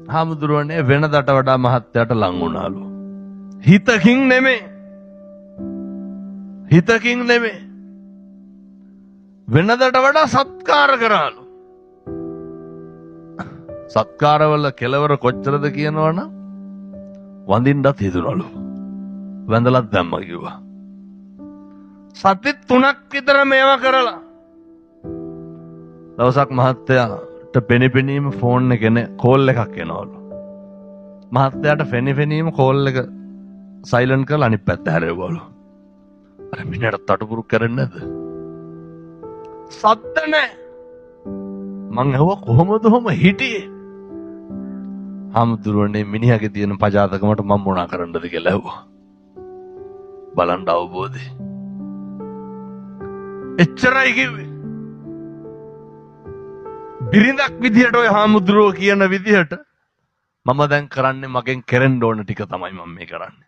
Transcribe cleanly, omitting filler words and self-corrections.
හාමුදුරුවනේ වෙනදට වඩා මහත්තයාට ලං වුණාලු. හිතකින් නෙමේ. හිතකින් නෙමේ. වෙනදට වඩා සත්කාර කරාලු. සත්කාරවල කෙලවර කොච්චරද කියනවනම් වඳින්නත් හිතුනලු. වැඳලත් දැම්ම කිව්වා. සති 3ක් විතර මේවා කරලා දවසක් මහත්තයාට පෙනිපෙනීම ෆෝන් එකේ කෝල් එකක් එනවලු. මහත්තයාට පෙනිපෙනීම කෝල් එක සයිලන්ට් කරලා අනිත් පැත්ත හැරෙවලු. අර මිනිහට තටුපුරු කරන්නේ නැද්ද? සද්ද නැහැ. මං ඇහුවා කොහොමද ඔහොම හිටියේ? හාමුදුරුවනේ මිනිහාගේ තියෙන පජාතකමට මම මොනා කරන්නද කියලා ඇහුවා. බලන්න අවබෝධය. එච්චරයි කිව්වේ. බිරිඳක් විදිහට ඔය හාමුදුරුවෝ කියන විදිහට මම දැන් කරන්නේ මගෙන් කෙරෙන්න ඕන ටික තමයි මම මේ කරන්නේ.